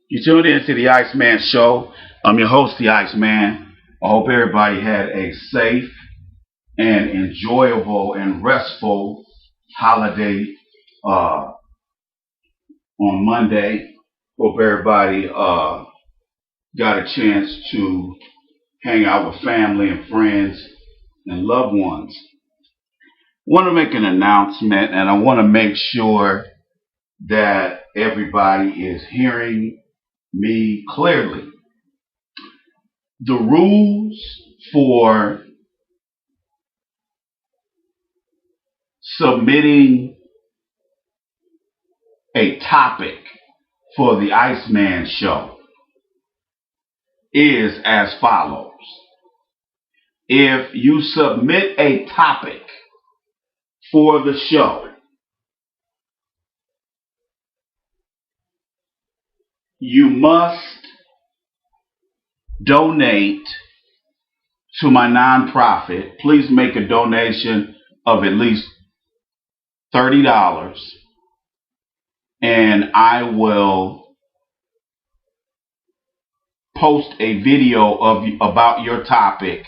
You tuned in to the Iceman show. I'm your host, the Iceman. I hope everybody had a safe and enjoyable and restful holiday on Monday. Hope everybody got a chance to hang out with family and friends and loved ones. I want to make an announcement, and I want to make sure that everybody is hearing me clearly. The rules for submitting a topic for the Iceman show is as follows. If you submit a topic for the show, you must donate to my nonprofit. Please make a donation of at least $30, and I will post a video about your topic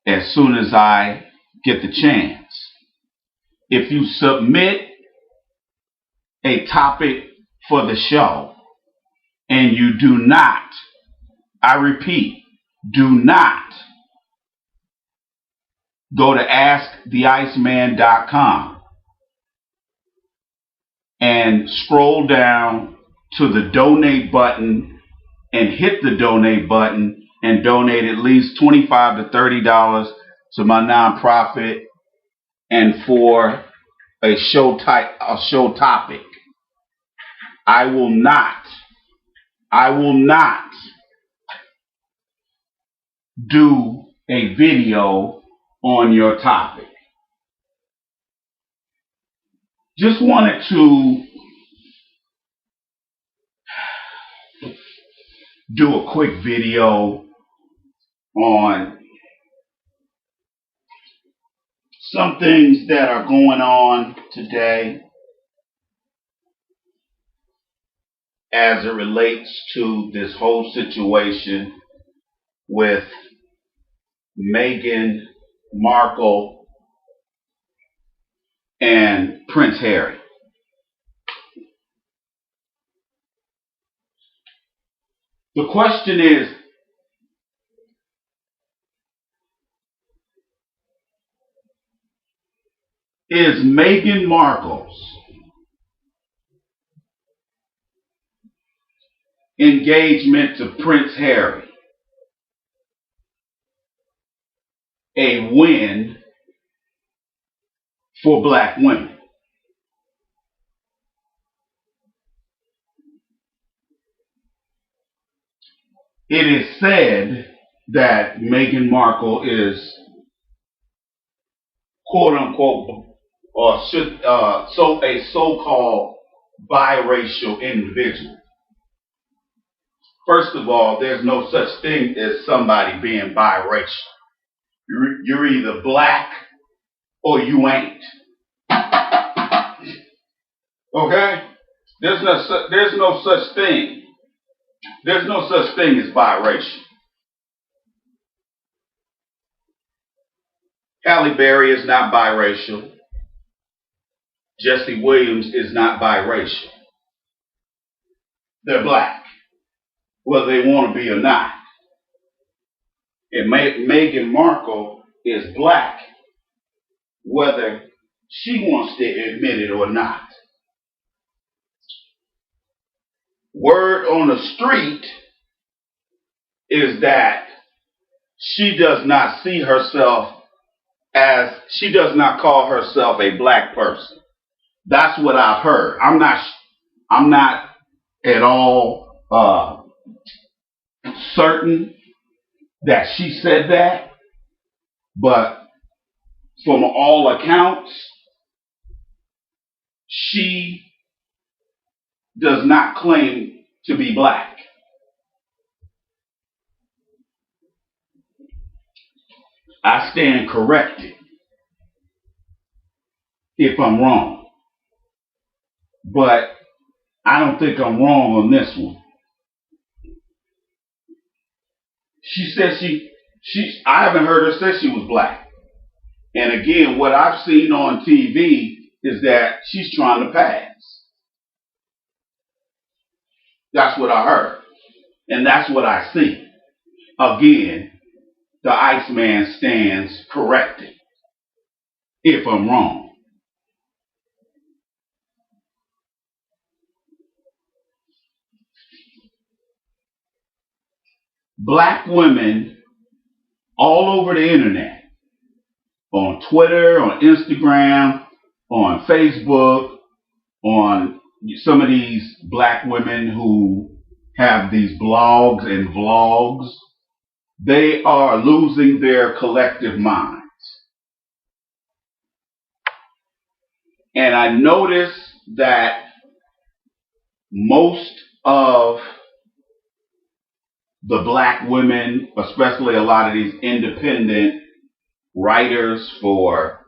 as soon as I get the chance. If you submit a topic for the show and you do not, I repeat, do not go to asktheiceman.com and scroll down to the donate button and hit the donate button and donate at least $25 to $30 to my nonprofit and for a show topic. I will not do a video on your topic. Just wanted to do a quick video on some things that are going on today as it relates to this whole situation with Meghan Markle and Prince Harry. The question is Meghan Markle's engagement to Prince Harry a win for black women? It is said that Meghan Markle is quote unquote a so-called biracial individual. First of all, there's no such thing as somebody being biracial. You're either black or you ain't. Okay? There's no such thing. There's no such thing as biracial. Halle Berry is not biracial. Jesse Williams is not biracial. They're black, whether they want to be or not. And Meghan Markle is black, whether she wants to admit it or not. Word on the street is that she does not call herself a black person. That's what I've heard. I'm not at all certain that she said that, but from all accounts, she does not claim to be black. I stand corrected if I'm wrong, but I don't think I'm wrong on this one. She said I haven't heard her say she was black. And again, what I've seen on TV is that she's trying to pass. That's what I heard. And that's what I see. Again, the Iceman stands corrected if I'm wrong. Black women all over the internet, on Twitter, on Instagram, on Facebook, on some of these black women who have these blogs and vlogs, they are losing their collective minds. And I notice that most of the black women, especially a lot of these independent writers for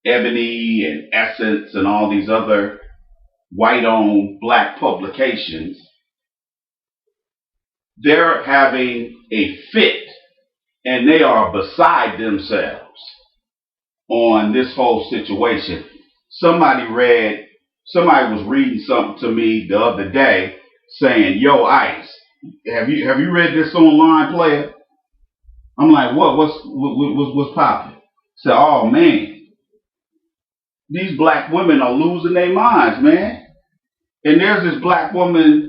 Ebony and Essence and all these other white-owned black publications, they're having a fit and they are beside themselves on this whole situation. Somebody was reading something to me the other day saying, "Yo, Ice, have you read this online, player?" I'm like, "What? What's popping?" Said, "Oh man, these black women are losing their minds, man." And there's this black woman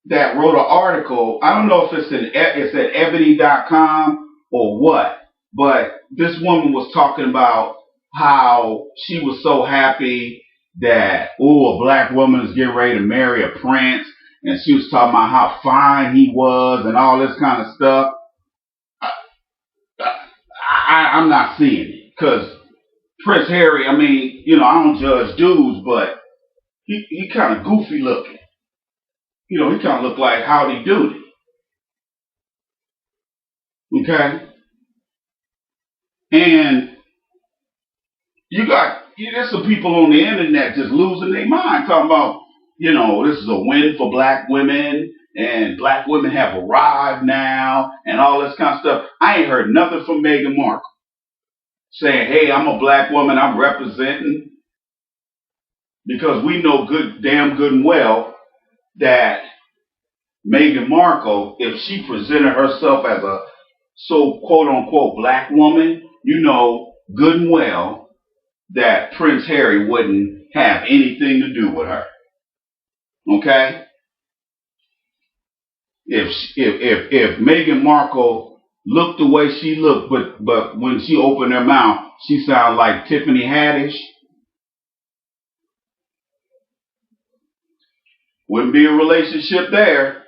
that wrote an article. I don't know if it's at ebony.com or what, but this woman was talking about how she was so happy that, a black woman is getting ready to marry a prince, and she was talking about how fine he was and all this kind of stuff. I'm not seeing it, because Prince Harry, I mean, I don't judge dudes, but he kind of goofy looking. He kind of look like Howdy Doody. Okay? And there's some people on the internet just losing their mind, talking about, this is a win for black women, and black women have arrived now, and all this kind of stuff. I ain't heard nothing from Meghan Markle saying, "Hey, I'm a black woman, I'm representing," because we know damn good and well that Meghan Markle, if she presented herself as a so quote unquote black woman, you know good and well that Prince Harry wouldn't have anything to do with her. Okay? If Meghan Markle looked the way she looked, but when she opened her mouth, she sounded like Tiffany Haddish, wouldn't be a relationship there.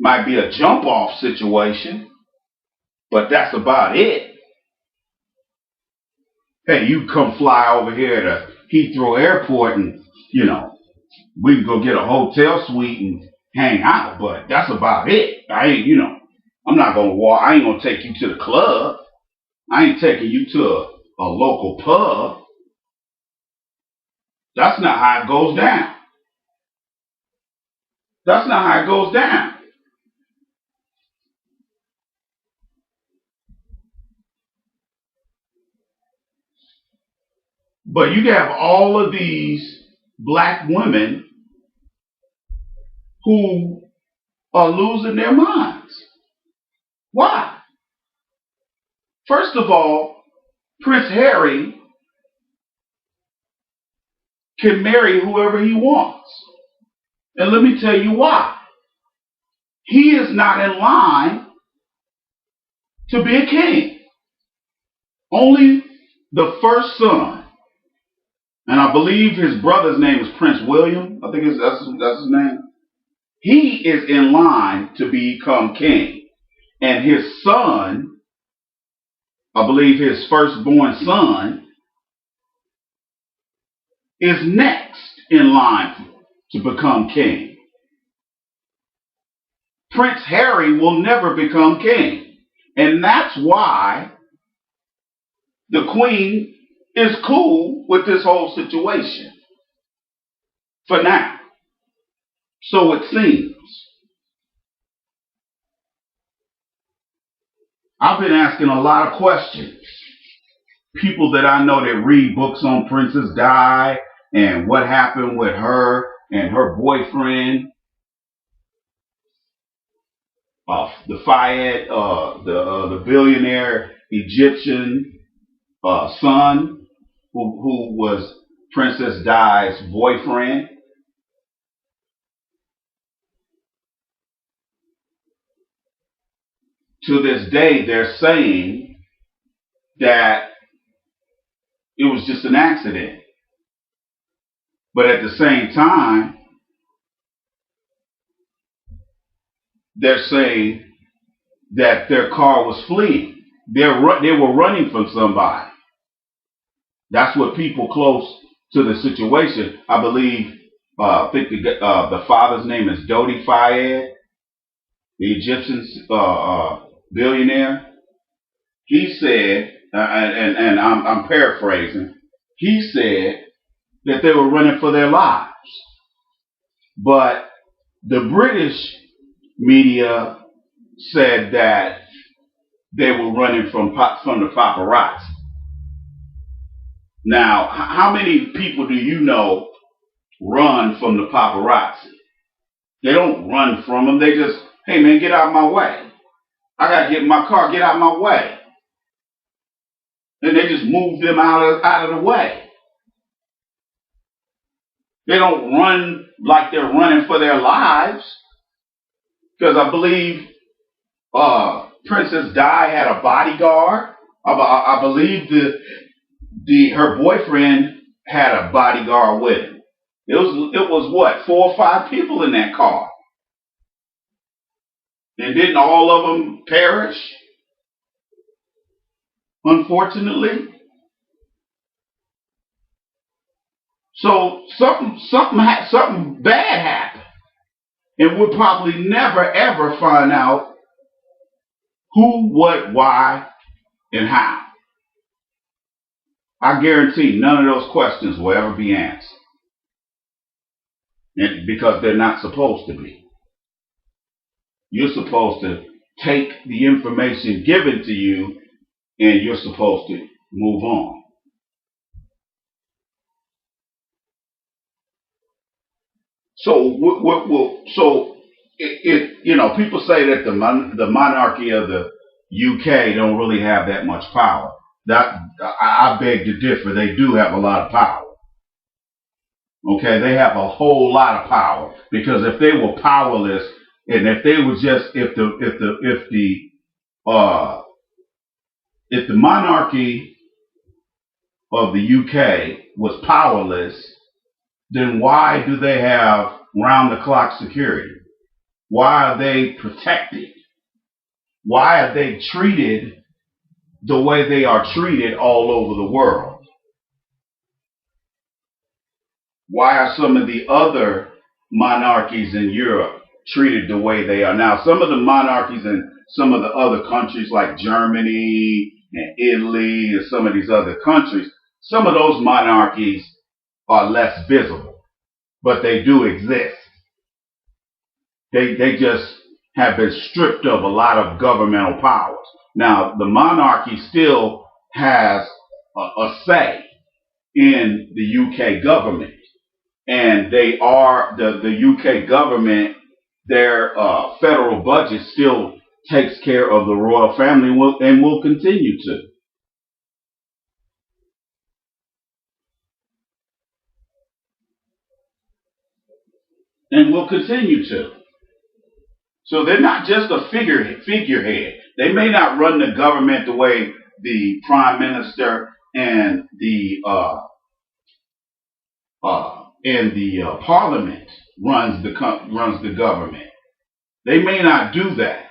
Might be a jump off situation, but that's about it. Hey, you come fly over here to Heathrow Airport and, we can go get a hotel suite and hang out, but that's about it. I ain't, I'm not going to I ain't going to take you to the club. I ain't taking you to a local pub. That's not how it goes down. That's not how it goes down. But you have all of these black women who are losing their minds. Why? First of all, Prince Harry can marry whoever he wants. And let me tell you why. He is not in line to be a king. Only the first son, and I believe his brother's name is Prince William. I think that's his name. He is in line to become king. And his son, I believe his firstborn son, is next in line to become king. Prince Harry will never become king. And that's why the Queen is cool with this whole situation. For now. So it seems. I've been asking a lot of questions. People that I know that read books on Princess Di and what happened with her and her boyfriend, the Fayed, the billionaire Egyptian son who was Princess Di's boyfriend. To this day, they're saying that it was just an accident. But at the same time, they're saying that their car was fleeing. They were running from somebody. That's what people close to the situation. I believe, I think the father's name is Dodi Fayed, the Egyptian billionaire. He said, and I'm paraphrasing, he said that they were running for their lives. But the British media said that they were running from the paparazzi. Now, how many people do you know run from the paparazzi? They don't run from them. They just, hey man, get out of my way. I gotta get in my car, get out of my way. And they just move them out of the way. They don't run like they're running for their lives. Because I believe Princess Di had a bodyguard. I believe her boyfriend had a bodyguard with him. It was what, 4 or 5 people in that car. And didn't all of them perish? Unfortunately. So something bad happened. And we'll probably never ever find out who, what, why, and how. I guarantee none of those questions will ever be answered. Because they're not supposed to be. You're supposed to take the information given to you and you're supposed to move on. So, people say that the monarchy of the UK don't really have that much power. I beg to differ. They do have a lot of power. Okay, they have a whole lot of power, because if they were powerless, and if they were just if the monarchy of the UK was powerless, then why do they have round-the-clock security? Why are they protected? Why are they treated the way they are treated all over the world? Why are some of the other monarchies in Europe treated the way they are? Now, some of the monarchies in some of the other countries like Germany and Italy and some of these other countries, some of those monarchies are less visible, but they do exist. They just have been stripped of a lot of governmental powers. Now, the monarchy still has a say in the UK government. And they are, the UK government, their federal budget still takes care of the royal family and will continue to. And will continue to. So they're not just a figurehead. They may not run the government the way the prime minister and the parliament runs the government. They may not do that,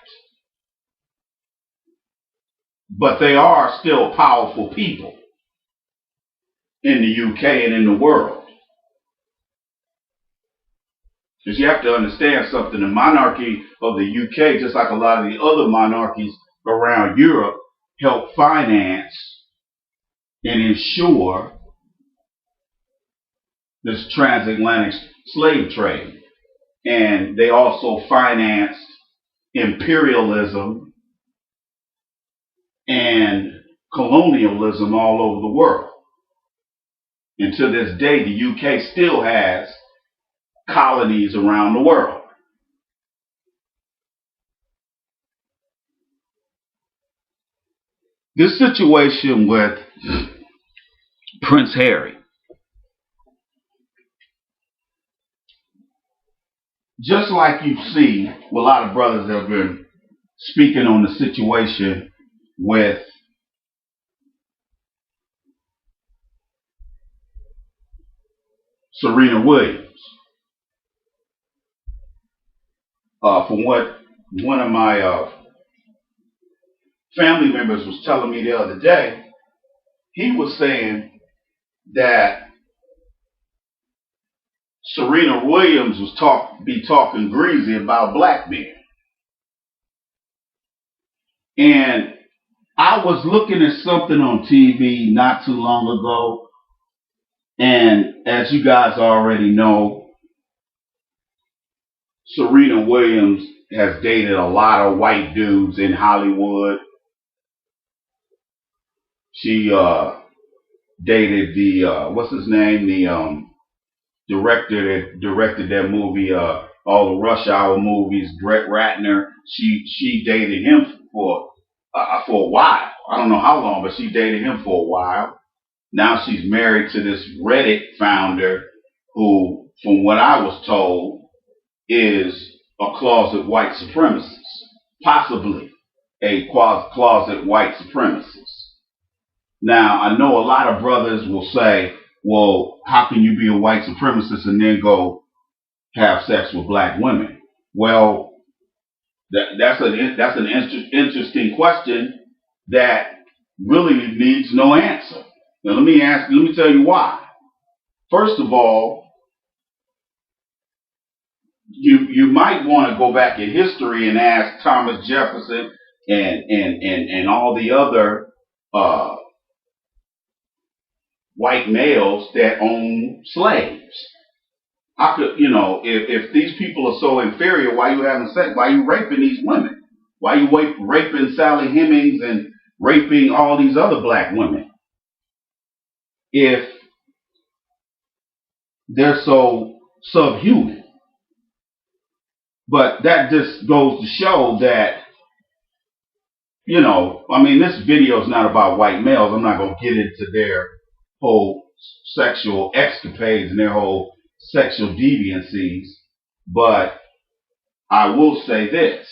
but they are still powerful people in the UK and in the world. Because you have to understand something. The monarchy of the UK, just like a lot of the other monarchies around Europe, help finance and ensure this transatlantic slave trade. And they also financed imperialism and colonialism all over the world. And to this day, the UK still has colonies around the world. This situation with Prince Harry, just like you see, a lot of brothers have been speaking on the situation with Serena Williams. From what one of my family members was telling me the other day, he was saying that Serena Williams was talking greasy about black men. And I was looking at something on TV not too long ago, and as you guys already know, Serena Williams has dated a lot of white dudes in Hollywood. She dated the what's his name, the director that directed that movie, all the Rush Hour movies, Brett Ratner. She dated him for a while. I don't know how long, but she dated him for a while. Now she's married to this Reddit founder who, from what I was told, is a closet white supremacist, possibly a closet white supremacist. Now, I know a lot of brothers will say, well, how can you be a white supremacist and then go have sex with black women? Well, that's an interesting question that really needs no answer. Now, let me tell you why. First of all, you might want to go back in history and ask Thomas Jefferson and all the other white males that own slaves. How could, if these people are so inferior, why are you having sex? Why are you raping these women? Why are you raping Sally Hemings and raping all these other black women? If they're so subhuman. But that just goes to show that, this video is not about white males. I'm not going to get into their whole sexual escapades and their whole sexual deviancies. But I will say this.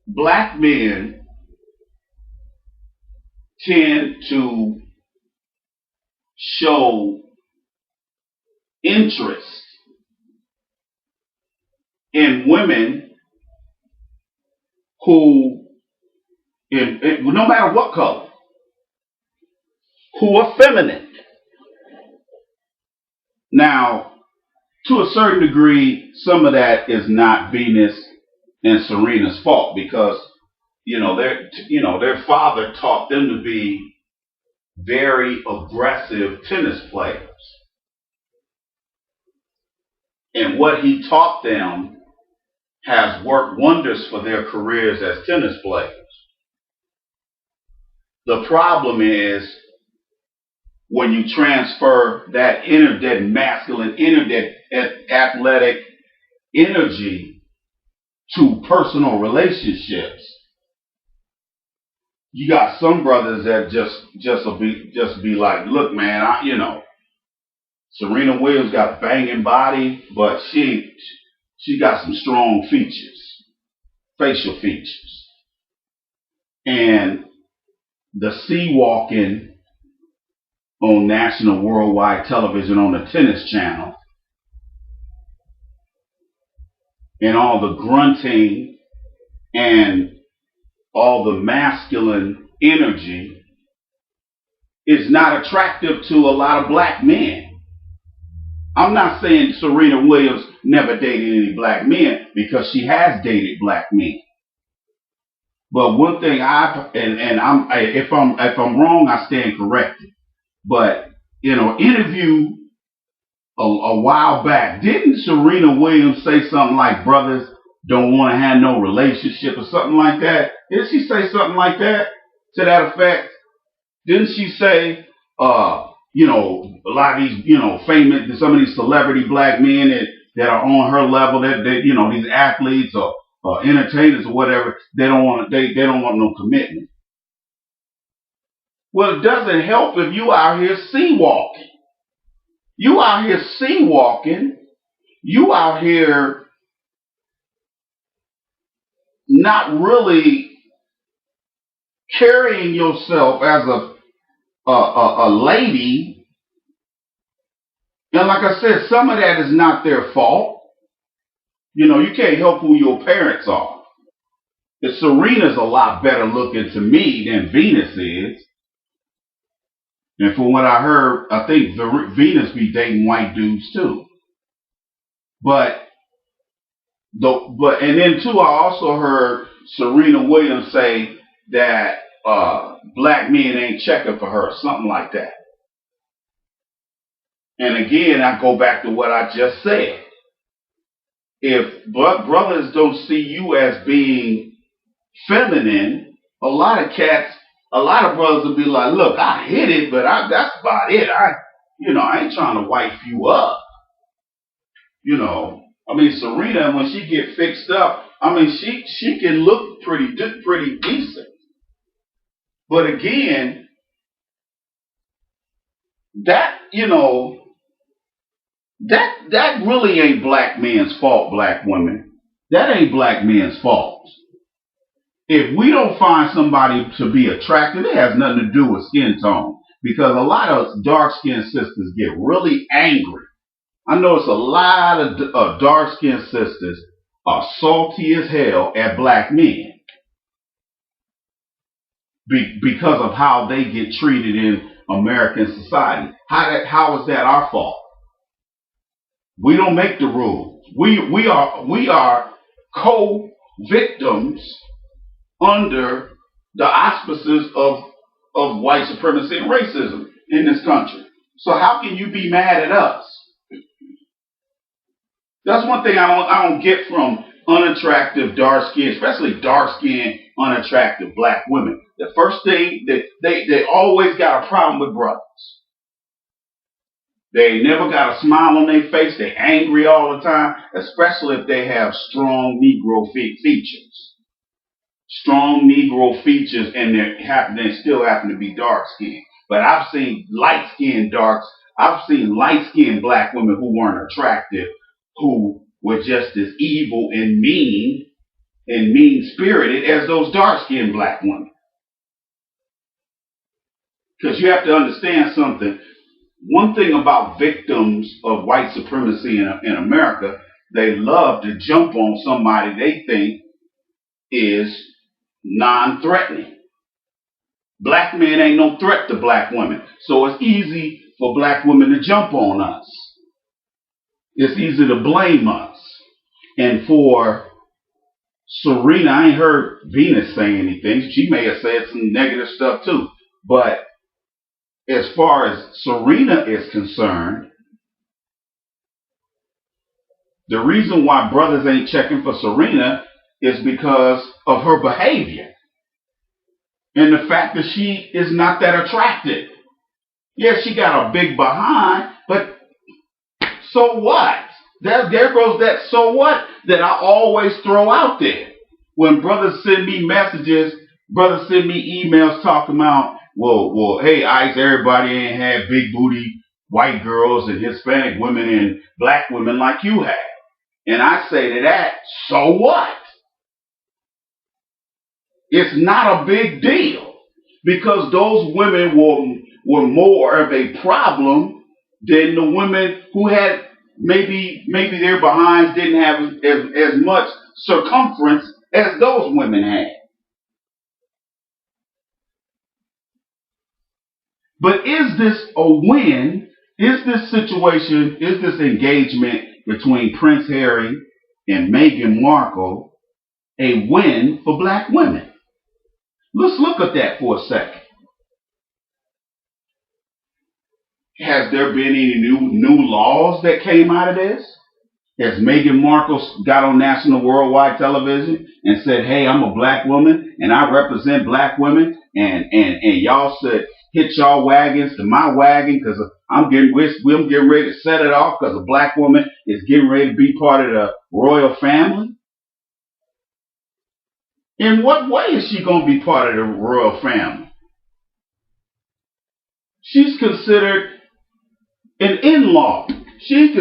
Black men tend to show interest in women who, no matter what color, who are feminine. Now, to a certain degree, some of that is not Venus and Serena's fault because, their father taught them to be very aggressive tennis players. And what he taught them has worked wonders for their careers as tennis players. The problem is when you transfer that masculine, athletic energy to personal relationships. You got some brothers that just be like, look, man, Serena Williams got a banging body, but she got some strong features, facial features. And the sea walking on national worldwide television on the tennis channel and all the grunting and all the masculine energy is not attractive to a lot of black men. I'm not saying Serena Williams never dated any black men because she has dated black men. But one thing if I'm wrong, I stand corrected. But interview a while back. Didn't Serena Williams say something like brothers don't want to have no relationship or something like that? Didn't she say something like that to that effect? Didn't she say, a lot of these, famous, some of these celebrity black men that are on her level, that these athletes or entertainers or whatever, they don't want no commitment. Well, it doesn't help if you out here sea walking. You out here sea walking. You out here not really carrying yourself as a lady. And like I said, some of that is not their fault. You can't help who your parents are. Serena's a lot better looking to me than Venus is. And from what I heard, I think Venus be dating white dudes too. But and then too, I also heard Serena Williams say that black men ain't checking for her, something like that. And again, I go back to what I just said. If brothers don't see you as being feminine, a lot of brothers will be like, look, I hit it, but that's about it. I ain't trying to wife you up. Serena, when she get fixed up, she can look pretty decent. But again, that really ain't black men's fault, black women. That ain't black men's fault. If we don't find somebody to be attractive, it has nothing to do with skin tone. Because a lot of dark-skinned sisters get really angry. I know it's a lot of dark-skinned sisters are salty as hell at black men because of how they get treated in American society. How is that our fault? We don't make the rules. We are co-victims under the auspices of white supremacy and racism in this country. So how can you be mad at us? That's one thing I don't get from unattractive, dark-skinned, especially dark-skinned, unattractive black women. The first thing that they always got a problem with brothers. They never got a smile on their face. They're angry all the time, especially if they have strong Negro features. Strong Negro features, and they still happen to be dark-skinned. But I've seen light-skinned black women who weren't attractive, who were just as evil and mean-spirited as those dark-skinned black women. Because you have to understand something. One thing about victims of white supremacy in America, they love to jump on somebody they think is non-threatening. Black men ain't no threat to black women. So it's easy for black women to jump on us. It's easy to blame us. And for Serena, I ain't heard Venus say anything. She may have said some negative stuff too. But as far as Serena is concerned, the reason why brothers ain't checking for Serena is because of her behavior. And the fact that she is not that attractive. Yeah, she got a big behind, but so what? There goes that so what that I always throw out there. When brothers send me messages, brothers send me emails talking about, well, hey, Ice, everybody ain't had big booty white girls and Hispanic women and black women like you have. And I say to that, so what? It's not a big deal because those women were more of a problem than the women who had maybe their behinds didn't have as much circumference as those women had. But is this a win? Is this situation, is this engagement between Prince Harry and Meghan Markle a win for black women? Let's look at that for a second. Has there been any new laws that came out of this? Has Meghan Markle got on national worldwide television and said, "Hey, I'm a black woman and I represent black women, and y'all should hitch y'all wagons to my wagon because I'm getting ready to set it off because a black woman is getting ready to be part of the royal family"? In what way is she going to be part of the royal family? She's considered an in-law. She's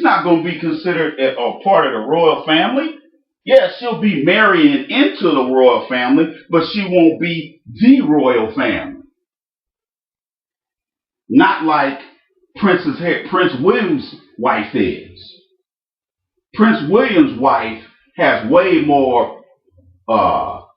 not going to be considered a part of the royal family. Yes, she'll be marrying into the royal family, but she won't be the royal family. Not like Prince William's wife is. Prince William's wife has way more power,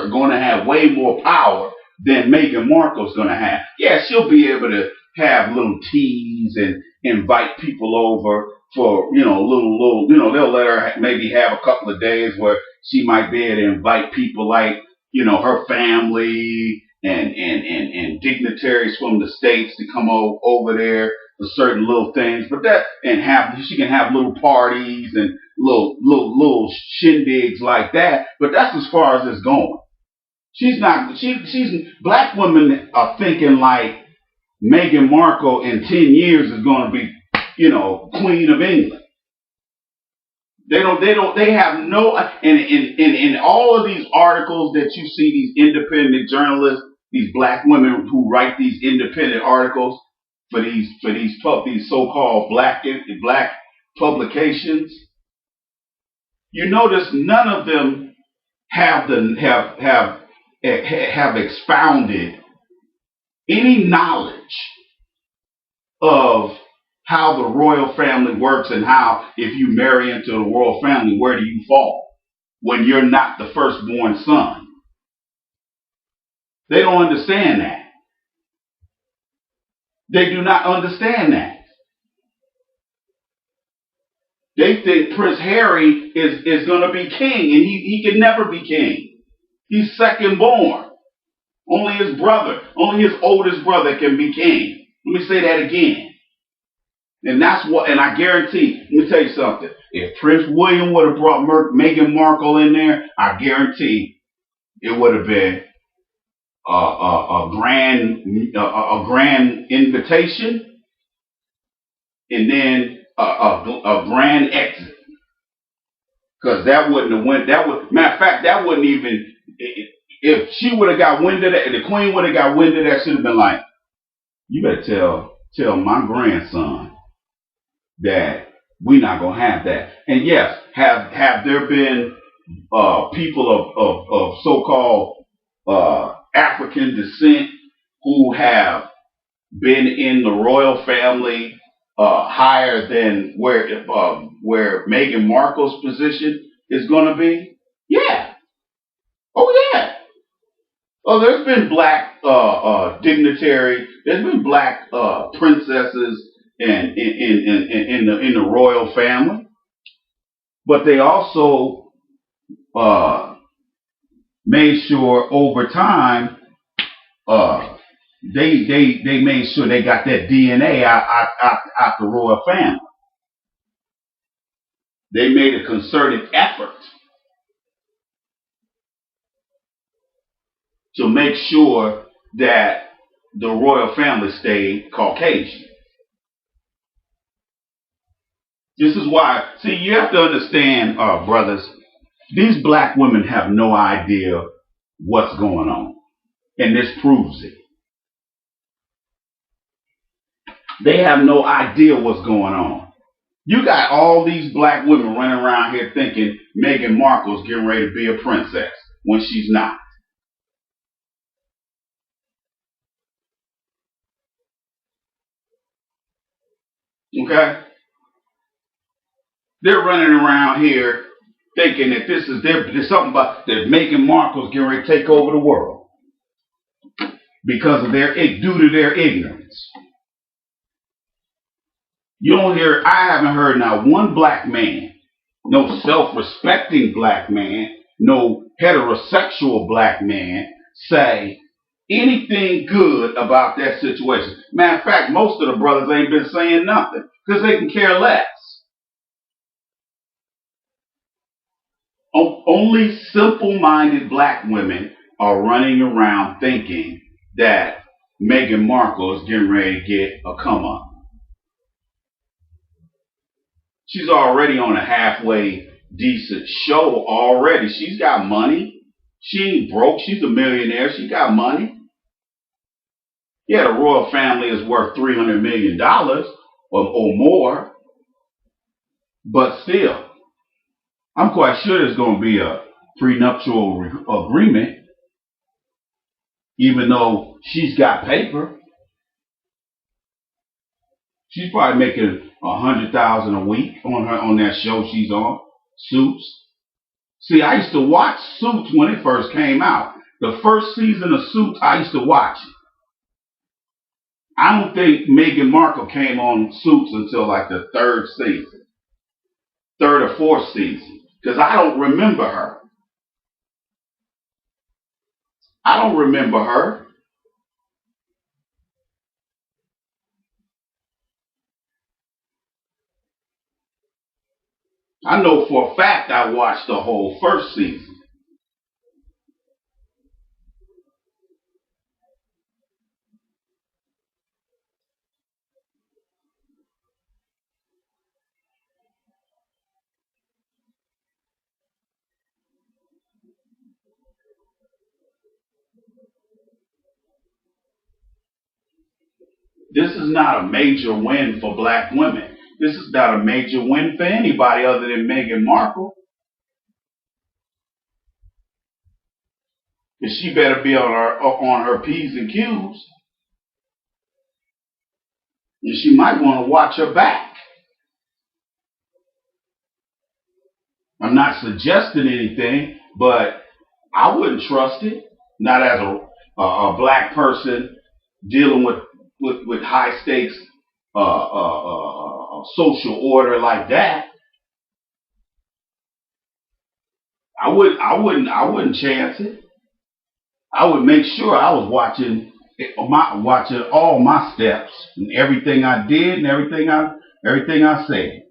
going to have way more power than Meghan Markle's going to have. Yeah, she'll be able to have little teas and invite people over for, little, they'll let her maybe have a couple of days where she might be able to invite people like, her family and dignitaries from the States to come over there for certain little things, but she can have little parties and little shindigs like that, but that's as far as it's going. Black women are thinking like Meghan Markle in 10 years is going to be, Queen of England. They have no, and in all of these articles that you see, these independent journalists, these black women who write these independent articles for these so-called black publications, you notice none of them have expounded any knowledge of how the royal family works and how, if you marry into the royal family, where do you fall when you're not the firstborn son? They don't understand that. They do not understand that. They think Prince Harry is going to be king, and he can never be king. He's second born. Only his oldest brother can be king. Let me say that again. And I guarantee, let me tell you something. If Prince William would have brought Meghan Markle in there, I guarantee it would have been a grand invitation, and then a grand exit. Because that wouldn't have went. Matter of fact, that wouldn't even. If she would have got wind of that, if the Queen would have got wind of that, she'd have been like, "You better tell my grandson that we're not gonna have that." And yes, have there been people of so-called African descent who have been in the royal family higher than where Meghan Markle's position is going to be? Yeah. Oh yeah. Oh, there's been black dignitaries. There's been black princesses in the royal family, but they also made sure over time they made sure they got that DNA out the royal family. They made a concerted effort to make sure that the royal family stayed Caucasian. This is why, see, you have to understand, brothers, these black women have no idea what's going on. And this proves it. They have no idea what's going on. You got all these black women running around here thinking Meghan Markle's getting ready to be a princess when she's not. Okay? They're running around here thinking that there's something about that Meghan Markle's getting ready to take over the world because of due to their ignorance. I haven't heard not one black man, no self-respecting black man, no heterosexual black man say anything good about that situation. Matter of fact, most of the brothers ain't been saying nothing because they can care less. Only simple-minded black women are running around thinking that Meghan Markle is getting ready to get a come up. She's already on a halfway decent show already. She's got money. She ain't broke. She's a millionaire. She got money. Yeah, the royal family is worth $300 million or more. But still, I'm quite sure there's going to be a prenuptial agreement, even though she's got paper. She's probably making $100,000 a week on that show she's on, Suits. See, I used to watch Suits when it first came out. The first season of Suits, I used to watch it. I don't think Meghan Markle came on Suits until like the third or fourth season, because I don't remember her. I don't remember her. I know for a fact I watched the whole first season. This is not a major win for black women. This is not a major win for anybody other than Meghan Markle. Because she better be on her P's and Q's. And she might want to watch her back. I'm not suggesting anything, but I wouldn't trust it. Not as a black person dealing with high stakes social order like that. I wouldn't chance it. I would make sure I was watching all my steps and everything I did and everything I said.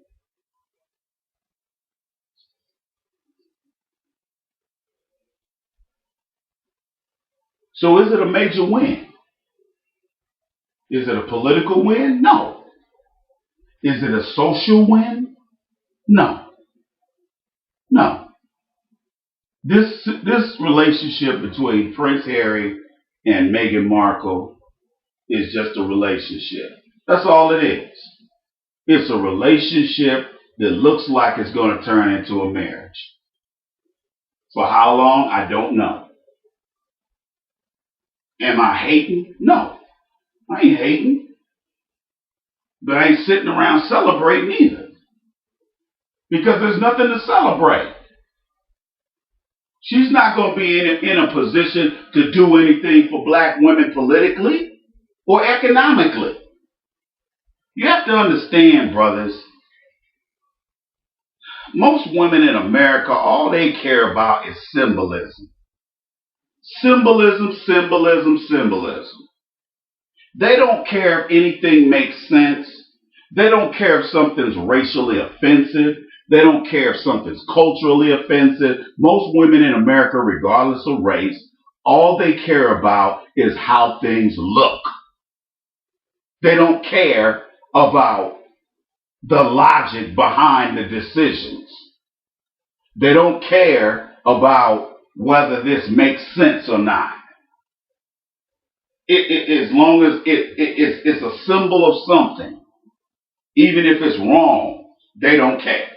So is it a major win? Is it a political win? No. Is it a social win? No. No. This relationship between Prince Harry and Meghan Markle is just a relationship. That's all it is. It's a relationship that looks like it's going to turn into a marriage. For how long? I don't know. Am I hating? No. I ain't hating. But I ain't sitting around celebrating either. Because there's nothing to celebrate. She's not going to be in a position to do anything for black women politically or economically. You have to understand, brothers, most women in America, all they care about is symbolism. Symbolism, symbolism, symbolism. They don't care if anything makes sense. They don't care if something's racially offensive. They don't care if something's culturally offensive. Most women in America, regardless of race, all they care about is how things look. They don't care about the logic behind the decisions. They don't care about whether this makes sense or not. As long as it's a symbol of something, even if it's wrong, they don't care.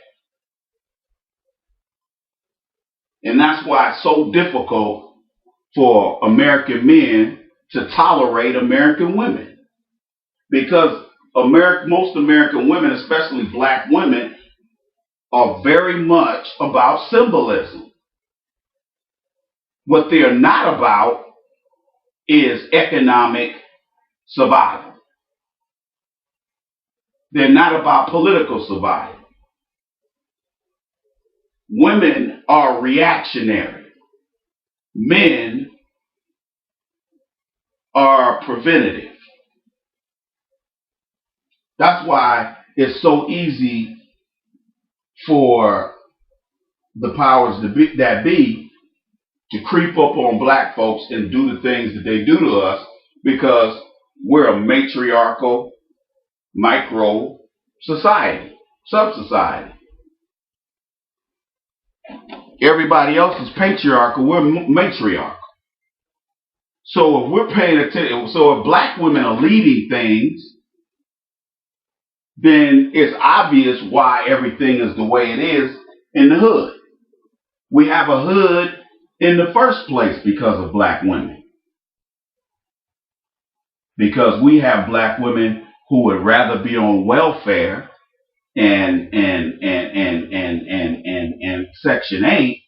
And that's why it's so difficult for American men to tolerate American women. Because most American women, especially black women, are very much about symbolism. What they're not about is economic survival. They're not about political survival. Women are reactionary. Men are preventative. That's why it's so easy for the powers that be to creep up on black folks and do the things that they do to us, because we're a matriarchal micro society, sub-society. Everybody else is patriarchal, we're matriarchal. So if we're paying attention, so if black women are leading things, then it's obvious why everything is the way it is in the hood. We have a hood in the first place because of black women. Because we have black women who would rather be on welfare and Section 8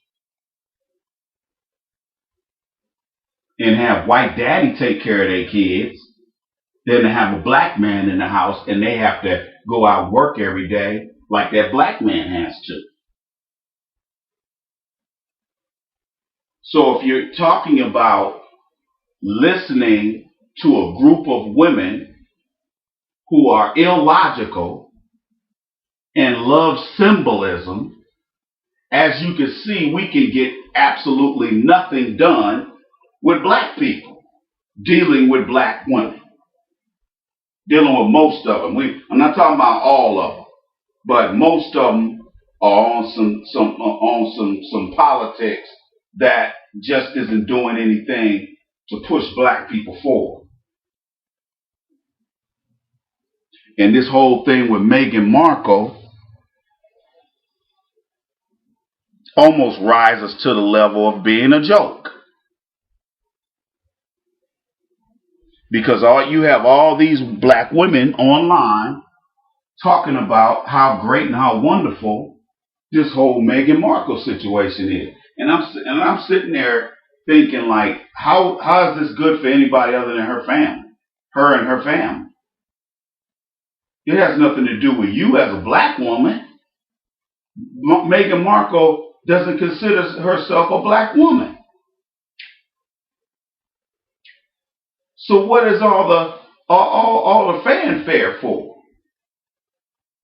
and have white daddy take care of their kids than to have a black man in the house and they have to go out and work every day like that black man has to. So if you're talking about listening to a group of women who are illogical and love symbolism, as you can see, we can get absolutely nothing done with black people dealing with black women. Dealing with most of them. I'm not talking about all of them, but most of them are on some politics that just isn't doing anything to push black people forward. And this whole thing with Markle almost rises to the level of being a joke. Because you have all these black women online talking about how great and how wonderful this whole Markle situation is. And I'm sitting there thinking, like, how is this good for anybody other than her family? Her and her family. It has nothing to do with you as a black woman. Markle doesn't consider herself a black woman. So what is all the fanfare for?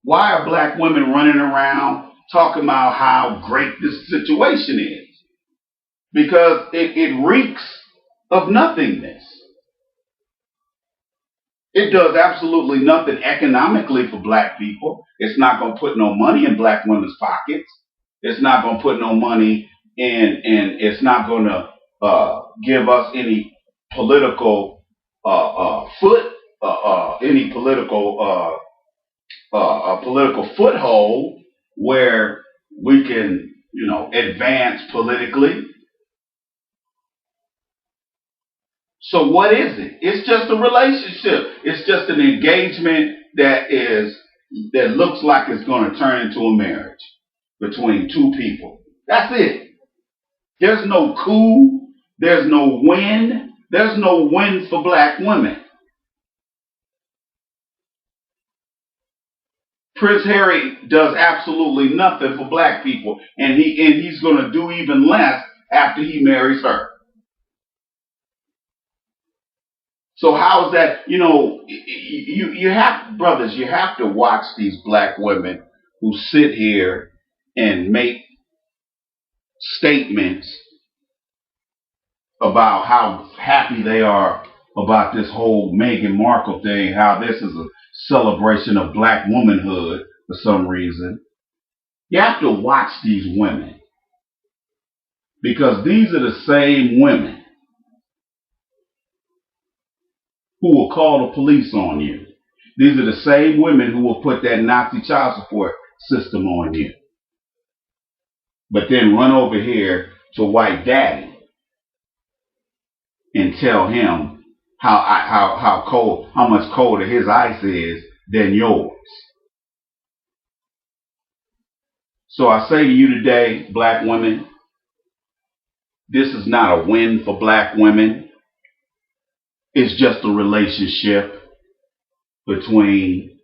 Why are black women running around talking about how great this situation is? Because it reeks of nothingness. It does absolutely nothing economically for black people. It's not going to put no money in black women's pockets. It's not going to put no money in, and it's not going to give us any political political foothold where we can, advance politically. So what is it? It's just a relationship. It's just an engagement that looks like it's going to turn into a marriage between two people. That's it. There's no coup. There's no win. There's no win for black women. Prince Harry does absolutely nothing for black people, and he's going to do even less after he marries her. So how is that? You have, brothers, you have to watch these black women who sit here and make statements about how happy they are about this whole Markle thing, how this is a celebration of black womanhood for some reason. You have to watch these women, because these are the same women who will call the police on you. These are the same women who will put that Nazi child support system on you, but then run over here to white daddy and tell him how much colder his ice is than yours. So I say to you today, black women, this is not a win for black women. It's just a relationship between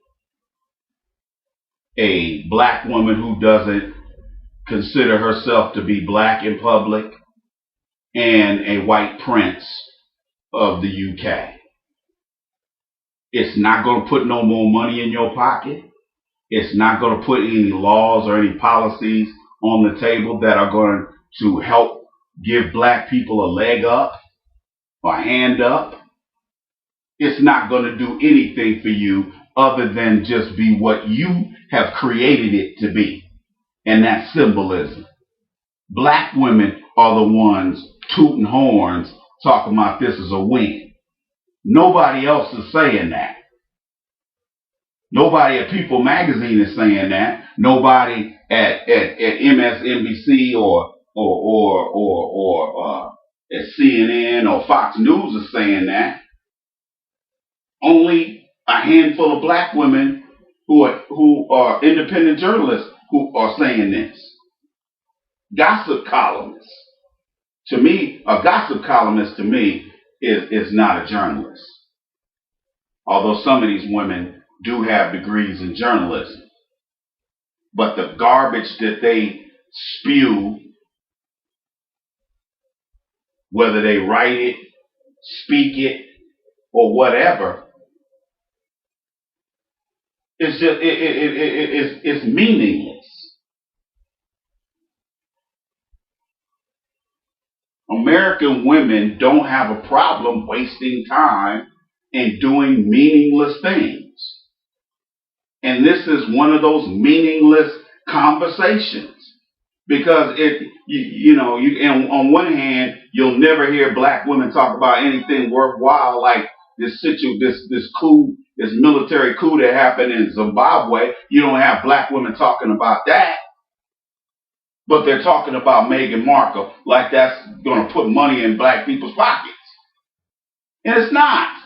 a black woman who doesn't consider herself to be black in public and a white prince of the UK. It's not going to put no more money in your pocket. It's not going to put any laws or any policies on the table that are going to help give black people a leg up or a hand up. It's not going to do anything for you other than just be what you have created it to be. And that's symbolism. Black women are the ones tooting horns talking about this is a win. Nobody else is saying that. Nobody at People Magazine is saying that. Nobody at MSNBC or at CNN or Fox News is saying that. Only a handful of black women who are independent journalists who are saying this. Gossip columnists. To me, a gossip columnist to me is not a journalist. Although some of these women do have degrees in journalism. But the garbage that they spew, whether they write it, speak it, or whatever, it's just it's meaningless. American women don't have a problem wasting time and doing meaningless things. And this is one of those meaningless conversations. Because on one hand, you'll never hear black women talk about anything worthwhile like this military coup that happened in Zimbabwe. You don't have black women talking about that. But they're talking about Meghan Markle like that's going to put money in black people's pockets. And it's not.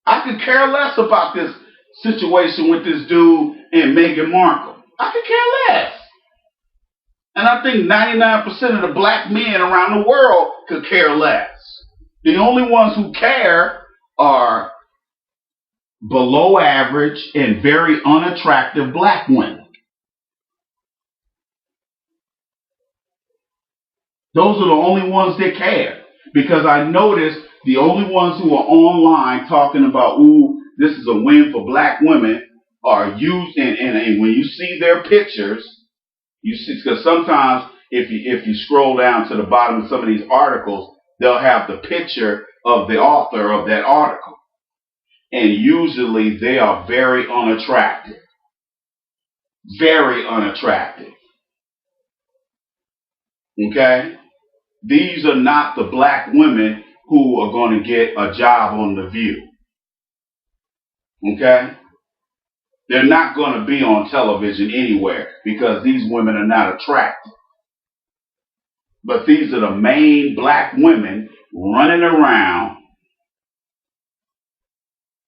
I could care less about this situation with this dude and Meghan Markle. I could care less. And I think 99% of the black men around the world could care less. The only ones who care are below average and very unattractive black women. Those are the only ones that care. Because I noticed the only ones who are online talking about, ooh, this is a win for black women, are used, and when you see their pictures, you see, because sometimes if you scroll down to the bottom of some of these articles, they'll have the picture of the author of that article. And usually they are very unattractive. Very unattractive. Okay? These are not the black women who are going to get a job on The View. Okay? They're not going to be on television anywhere because these women are not attractive. But these are the main black women running around,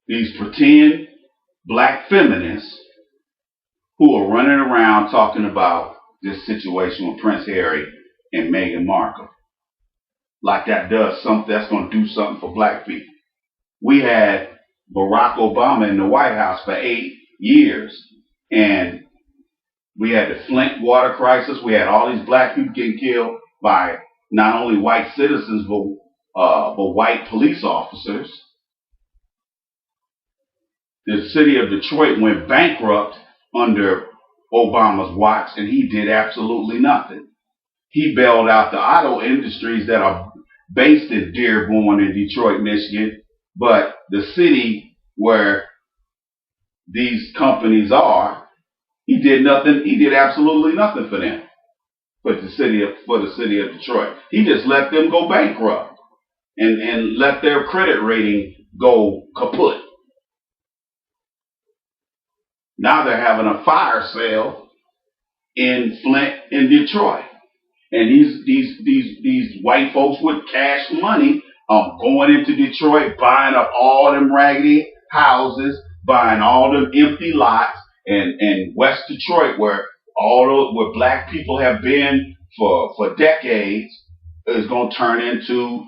these pretend black feminists who are running around talking about this situation with Prince Harry and Meghan Markle. Like that does something, that's going to do something for black people. We had Barack Obama in the White House for 8 years, and we had the Flint water crisis. We had all these black people getting killed by not only white citizens, but white police officers. The city of Detroit went bankrupt under Obama's watch, and he did absolutely nothing. He bailed out the auto industries that are based in Dearborn in Detroit, Michigan, but the city where these companies are, he did nothing. He did absolutely nothing for them, for the city of Detroit. He just let them go bankrupt and let their credit rating go kaput. Now they're having a fire sale in Flint in Detroit. And these white folks with cash money going into Detroit, buying up all them raggedy houses, buying all them empty lots, and West Detroit, where where black people have been for decades, is going to turn into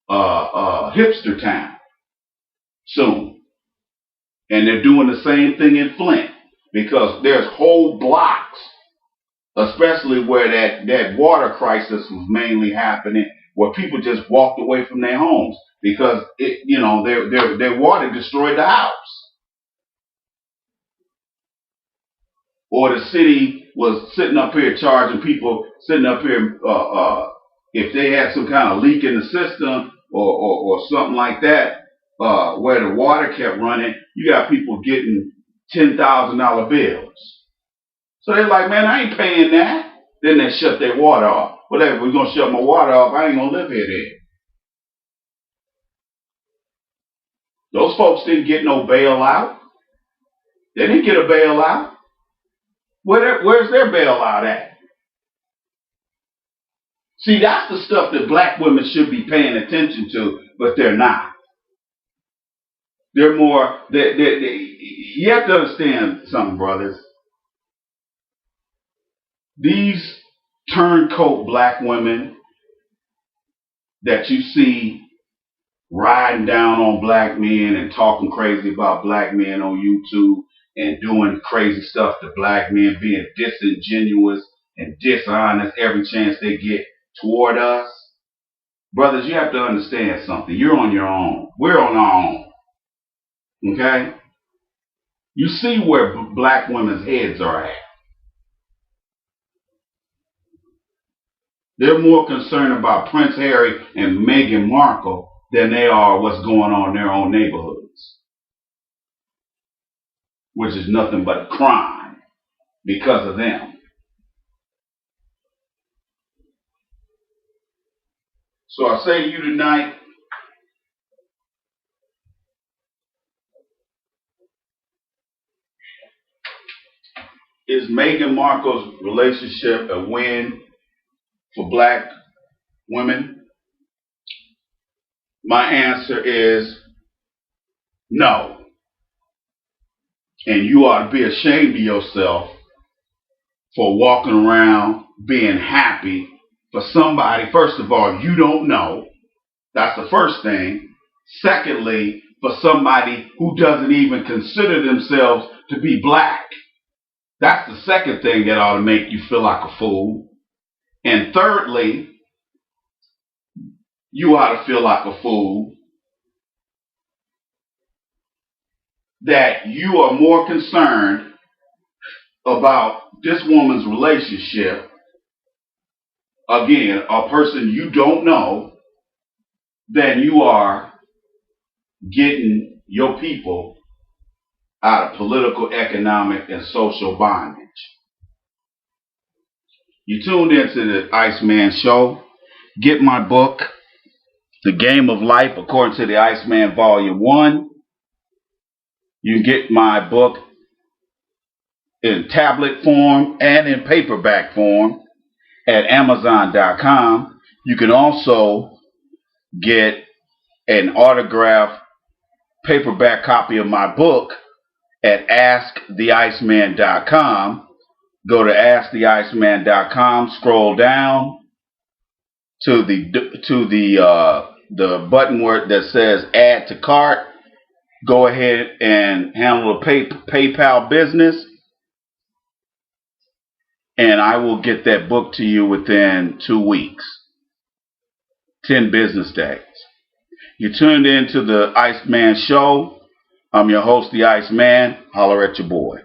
hipster town soon. And they're doing the same thing in Flint because there's whole blocks, especially where that water crisis was mainly happening. where people just walked away from their homes because their water destroyed the house. Or the city was sitting up here charging people, sitting up here, if they had some kind of leak in the system or something like that, where the water kept running, you got people getting $10,000 bills. So they're like, man, I ain't paying that. Then they shut their water off. Well, if we're going to shut my water off, I ain't going to live here then. Those folks didn't get no bailout. They didn't get a bailout. Where's their bailout at? See, that's the stuff that black women should be paying attention to, but they're not. They're more, you have to understand something, brothers. These turncoat black women that you see riding down on black men and talking crazy about black men on YouTube and doing crazy stuff to black men, being disingenuous and dishonest every chance they get toward us. Brothers, you have to understand something. You're on your own. We're on our own. Okay? You see where black women's heads are at. They're more concerned about Prince Harry and Meghan Markle than they are what's going on in their own neighborhoods, which is nothing but crime because of them. So I say to you tonight, is Meghan Markle's relationship a win for black women? My answer is no. And you ought to be ashamed of yourself for walking around being happy for somebody, first of all, you don't know. That's the first thing. Secondly, for somebody who doesn't even consider themselves to be black. That's the second thing that ought to make you feel like a fool. And thirdly, you ought to feel like a fool that you are more concerned about this woman's relationship, again, a person you don't know, than you are getting your people out of political, economic, and social bondage. You tuned into the Iceman Show. Get my book, The Game of Life, according to the Iceman Volume 1. You can get my book in tablet form and in paperback form at Amazon.com. You can also get an autographed paperback copy of my book at AskTheIceman.com. Go to AskTheIceman.com, scroll down to the button where that says Add to Cart. Go ahead and handle a PayPal business, and I will get that book to you within 2 weeks, 10 business days. You tuned into the Iceman Show. I'm your host, the Iceman. Holler at your boy.